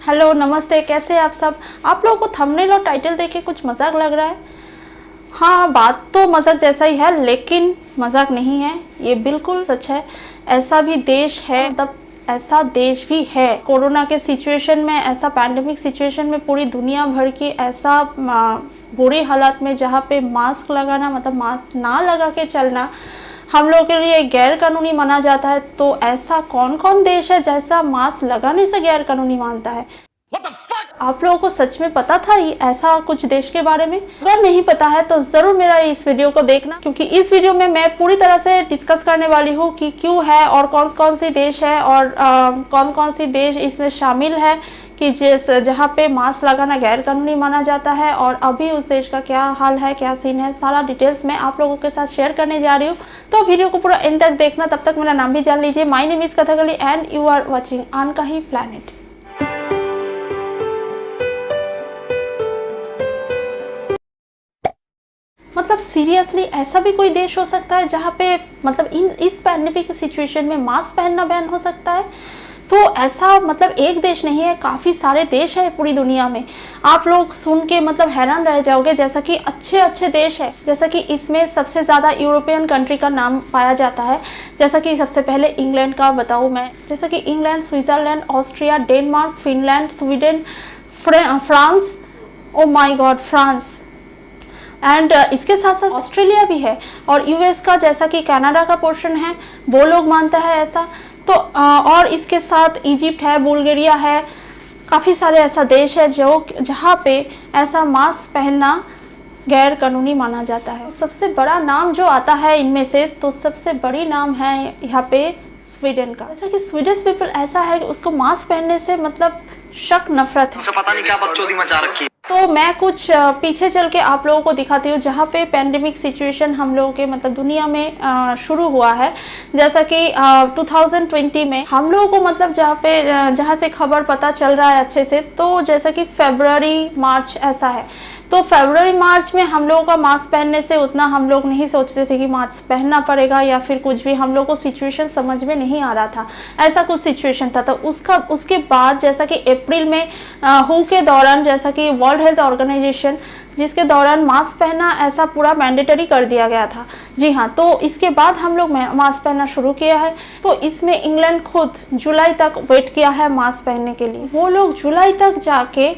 Hello नमस्ते, कैसे हैं आप सब। आप लोगों को थंबनेल और टाइटल देख के कुछ मजाक लग रहा है। हाँ, बात तो मजाक जैसा ही है, लेकिन मजाक नहीं है, ये बिल्कुल सच है। ऐसा भी देश है, मतलब ऐसा देश भी है कोरोना के सिचुएशन में, ऐसा पैंडेमिक सिचुएशन में पूरी दुनिया भर की ऐसा बुरी हालत में, जहाँ पे मास्क लगाना मतलब मास्क ना लगा के चलना हम लोगों के लिए गैर कानूनी माना जाता है। तो ऐसा कौन कौन देश है जैसा मास्क लगाने से गैर कानूनी मानता है। आप लोगों को सच में पता था ऐसा कुछ देश के बारे में? अगर नहीं पता है तो जरूर मेरा इस वीडियो को देखना, क्योंकि इस वीडियो में मैं पूरी तरह से डिस्कस करने वाली हूँ कि क्यों है और कौन कौन सी देश है और कौन कौन सी देश इसमें शामिल है कि जहाँ पे मास्क लगाना गैर कानूनी माना जाता है, और अभी उस देश का क्या हाल है, क्या सीन है, सारा डिटेल्स मैं आप लोगों के साथ शेयर करने जा रही हूँ। तो वीडियो को पूरा एंड तक देखना। तब तक मेरा नाम भी जान लीजिए। My name is Kathakali and you are watching Ankahi planet. मतलब सीरियसली ऐसा भी कोई देश हो सकता है जहाँ पे मतलब इस पैंडेमिक सिचुएशन में मास्क पहनना बैन हो सकता है? तो ऐसा मतलब एक देश नहीं है, काफ़ी सारे देश है पूरी दुनिया में। आप लोग सुन के मतलब हैरान रह जाओगे, जैसा कि अच्छे अच्छे देश है, जैसा कि इसमें सबसे ज़्यादा यूरोपियन कंट्री का नाम पाया जाता है। जैसा कि सबसे पहले इंग्लैंड का बताऊँ मैं, जैसा कि England, Switzerland, Austria, Denmark, Finland, Sweden, France, oh my God France, and इसके साथ साथ ऑस्ट्रेलिया भी है, और यूएस का जैसा कि कनाडा का पोर्शन है वो लोग मानता है ऐसा। तो और इसके साथ इजिप्ट है, बुल्गारिया है, काफ़ी सारे ऐसा देश है जो जहाँ पे ऐसा मास्क पहनना गैर कानूनी माना जाता है। सबसे बड़ा नाम जो आता है इनमें से, तो सबसे बड़ी नाम है यहाँ पे स्वीडन का। जैसा कि स्वीडिश पीपल ऐसा है कि उसको मास्क पहनने से मतलब शक नफरत है, पता नहीं क्या बकचोदी मचा रखी है। तो मैं कुछ पीछे चल के आप लोगों को दिखाती हूँ जहाँ पे पैंडेमिक सिचुएशन हम लोगों के मतलब दुनिया में शुरू हुआ है। जैसा कि 2020 में हम लोगों को मतलब जहाँ से खबर पता चल रहा है अच्छे से, तो जैसा कि फरवरी मार्च ऐसा है। तो फरवरी मार्च में हम लोगों का मास्क पहनने से उतना हम लोग नहीं सोचते थे कि मास्क पहनना पड़ेगा या फिर कुछ भी, हम लोग को सिचुएशन समझ में नहीं आ रहा था, ऐसा कुछ सिचुएशन था। तो उसके बाद जैसा कि अप्रैल में हू के दौरान, जैसा कि वर्ल्ड हेल्थ ऑर्गेनाइजेशन, जिसके दौरान मास्क पहनना ऐसा पूरा मैंडेटरी कर दिया गया था। जी हाँ, तो इसके बाद हम लोग मास्क पहनना शुरू किया है। तो इसमें इंग्लैंड खुद जुलाई तक वेट किया है मास्क पहनने के लिए, वो लोग जुलाई तक जाके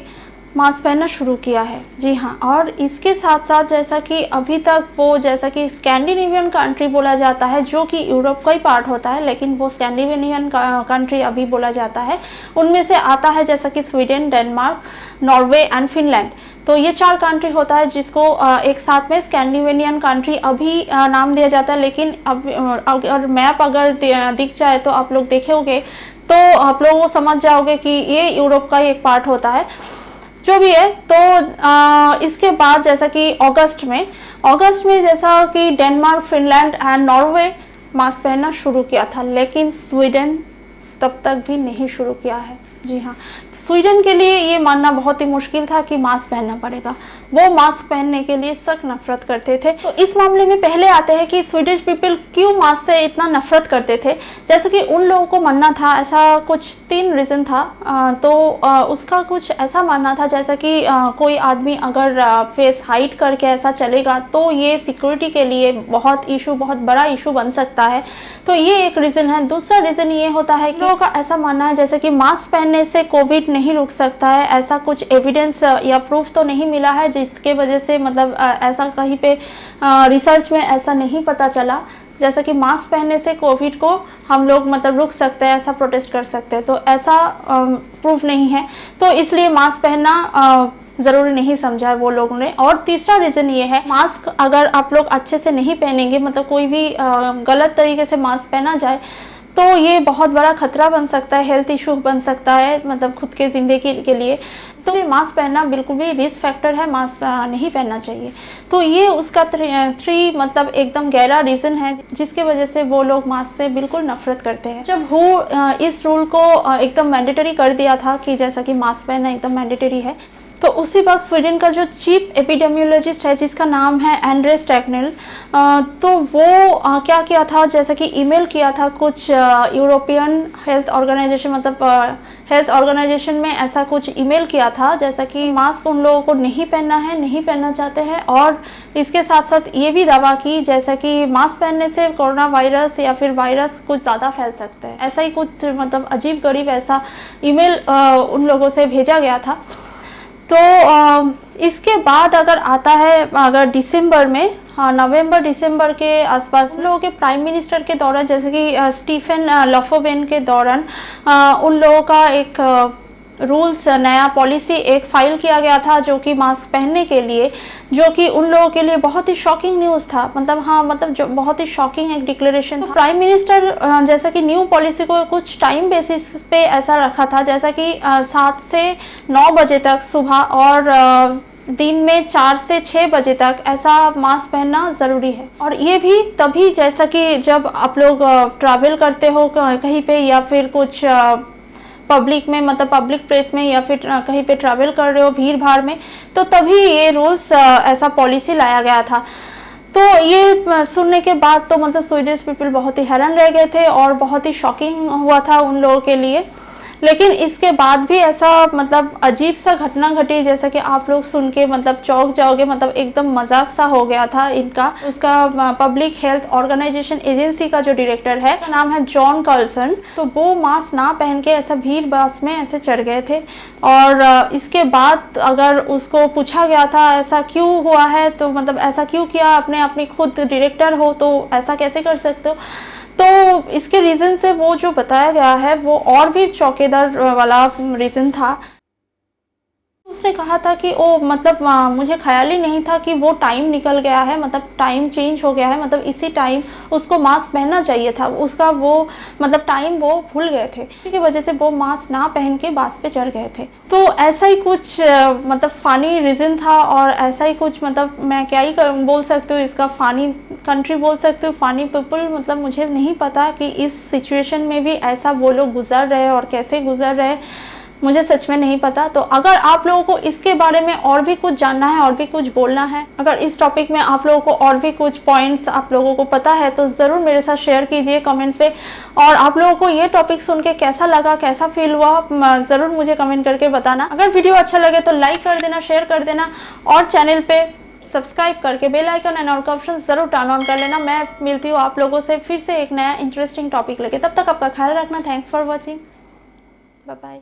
मास्क पहनना शुरू किया है। जी हाँ, और इसके साथ साथ जैसा कि अभी तक वो जैसा कि स्कैंडिनेवियन कंट्री बोला जाता है, जो कि यूरोप का ही पार्ट होता है, लेकिन वो स्कैंडिनेवियन कंट्री अभी बोला जाता है, उनमें से आता है जैसा कि Sweden, Denmark, Norway and Finland. तो ये 4 कंट्री होता है जिसको एक साथ में स्कैंडिनेवियन कंट्री अभी नाम दिया जाता है। लेकिन अब अगर मैप अगर दिख जाए तो आप लोग देखोगे तो आप लोग वो समझ जाओगे कि ये यूरोप का ही एक पार्ट होता है, जो भी है। तो इसके बाद जैसा कि अगस्त में जैसा कि Denmark, Finland and Norway mask पहनना शुरू किया था, लेकिन स्वीडन तब तक भी नहीं शुरू किया है। जी हाँ, स्वीडन के लिए ये मानना बहुत ही मुश्किल था कि मास्क पहनना पड़ेगा, वो मास्क पहनने के लिए सख्त नफरत करते थे। तो इस मामले में पहले आते हैं कि स्वीडिश पीपल क्यों मास्क से इतना नफरत करते थे। जैसे कि उन लोगों को मानना था, ऐसा कुछ 3 रीज़न था। तो उसका कुछ ऐसा मानना था जैसा कि कोई आदमी अगर फेस हाइड करके ऐसा चलेगा तो ये सिक्योरिटी के लिए बहुत बड़ा इशू बन सकता है। तो ये एक रीज़न है। दूसरा रीज़न ये होता है कि लोगों का ऐसा मानना है जैसे कि मास्क पहनने से कोविड नहीं रुक सकता है, ऐसा कुछ एविडेंस या प्रूफ तो नहीं मिला है, जिसके वजह से मतलब ऐसा कहीं पे रिसर्च में ऐसा नहीं पता चला जैसा कि मास्क पहनने से कोविड को हम लोग मतलब रुक सकते हैं, ऐसा प्रोटेस्ट कर सकते हैं। तो ऐसा प्रूफ नहीं है, तो इसलिए मास्क पहनना ज़रूरी नहीं समझा वो लोगों ने। और तीसरा रीज़न ये है, मास्क अगर आप लोग अच्छे से नहीं पहनेंगे, मतलब कोई भी गलत तरीके से मास्क पहना जाए तो ये बहुत बड़ा खतरा बन सकता है, हेल्थ इशू बन सकता है, मतलब खुद के ज़िंदगी के लिए। तो ये मास्क पहनना बिल्कुल भी रिस्क फैक्टर है, मास्क नहीं पहनना चाहिए। तो ये उसका 3 मतलब एकदम गहरा रीज़न है जिसके वजह से वो लोग मास्क से बिल्कुल नफरत करते हैं। जब WHO इस रूल को एकदम मैंडेटरी कर दिया था कि जैसा कि मास्क पहनना एकदम मैंडेटरी है, तो उसी वक्त स्वीडन का जो चीफ एपिडेमियोलॉजिस्ट है जिसका नाम है एंड्रेस टेक्नेल, तो वो क्या किया था, जैसा कि ईमेल किया था कुछ यूरोपियन हेल्थ ऑर्गेनाइजेशन, मतलब हेल्थ ऑर्गेनाइजेशन में ऐसा कुछ ईमेल किया था, जैसा कि मास्क उन लोगों को नहीं पहनना है, नहीं पहनना चाहते हैं, और इसके साथ साथ ये भी दावा की जैसा कि मास्क पहनने से कोरोना वायरस या फिर वायरस कुछ ज़्यादा फैल सकता है। ऐसा ही कुछ मतलब अजीब गरीब ऐसा ईमेल उन लोगों से भेजा गया था। तो इसके बाद अगर आता है अगर दिसंबर में, हाँ नवंबर दिसंबर के आसपास लोगों के प्राइम मिनिस्टर के दौरान, जैसे कि स्टीफन लोफवेन के दौरान उन लोगों का एक रूल्स नया पॉलिसी एक फाइल किया गया था जो कि मास्क पहनने के लिए, जो कि उन लोगों के लिए बहुत ही शॉकिंग न्यूज़ था। मतलब हाँ मतलब जो बहुत ही शॉकिंग एक डिक्लेरेशन था। प्राइम मिनिस्टर जैसा कि न्यू पॉलिसी को कुछ टाइम बेसिस पे ऐसा रखा था, जैसा कि 7 से 9 बजे तक सुबह और दिन में 4 से 6 बजे तक ऐसा मास्क पहनना ज़रूरी है। और ये भी तभी जैसा कि जब आप लोग ट्रैवल करते हो कहीं पे या फिर कुछ पब्लिक में, मतलब पब्लिक प्लेस में या फिर कहीं पे ट्रैवल कर रहे हो भीड़ भाड़ में, तो तभी ये रूल्स ऐसा पॉलिसी लाया गया था। तो ये सुनने के बाद तो मतलब स्वीडिश पीपल बहुत ही हैरान रह गए थे और बहुत ही शॉकिंग हुआ था उन लोगों के लिए। लेकिन इसके बाद भी ऐसा मतलब अजीब सा घटना घटी, जैसा कि आप लोग सुन के मतलब चौंक जाओगे, मतलब एकदम मजाक सा हो गया था इनका। उसका पब्लिक हेल्थ ऑर्गेनाइजेशन एजेंसी का जो डायरेक्टर है, नाम है जॉन कार्लसन, तो वो मास्क ना पहन के ऐसा भीड़ बस में ऐसे चढ़ गए थे। और इसके बाद अगर उसको पूछा गया था ऐसा क्यों हुआ है, तो मतलब ऐसा क्यों किया, अपनी खुद डायरेक्टर हो तो ऐसा कैसे कर सकते हो, तो इसके रीज़न से वो जो बताया गया है वो और भी चौकीदार वाला रीज़न था। उसने कहा था कि ओ मतलब मुझे ख्याल ही नहीं था कि वो टाइम निकल गया है, मतलब टाइम चेंज हो गया है, मतलब इसी टाइम उसको मास्क पहनना चाहिए था, उसका वो मतलब टाइम वो भूल गए थे, इसी वजह से वो मास्क ना पहन के बस पे चढ़ गए थे। तो ऐसा ही कुछ मतलब फ़नी रीज़न था, और ऐसा ही कुछ मतलब मैं क्या ही बोल सकती हूँ, इसका फ़नी कंट्री बोल सकती हूँ, फ़नी पीपल, मतलब मुझे नहीं पता कि इस सिचुएशन में भी ऐसा वो लोग गुजर रहे और कैसे गुजर रहे, मुझे सच में नहीं पता। तो अगर आप लोगों को इसके बारे में और भी कुछ जानना है और भी कुछ बोलना है, अगर इस टॉपिक में आप लोगों को और भी कुछ पॉइंट्स आप लोगों को पता है, तो ज़रूर मेरे साथ शेयर कीजिए कमेंट्स पे। और आप लोगों को ये टॉपिक सुन के कैसा लगा, कैसा फील हुआ, ज़रूर मुझे कमेंट करके बताना। अगर वीडियो अच्छा लगे तो लाइक कर देना, शेयर कर देना, और चैनल पे सब्सक्राइब करके बेल आइकन एंड ऑल का ऑप्शन ज़रूर टर्न ऑन कर लेना। मैं मिलती हूँ आप लोगों से फिर से एक नया इंटरेस्टिंग टॉपिक लेके, तब तक आपका ख्याल रखना। Thanks for watching, bye bye.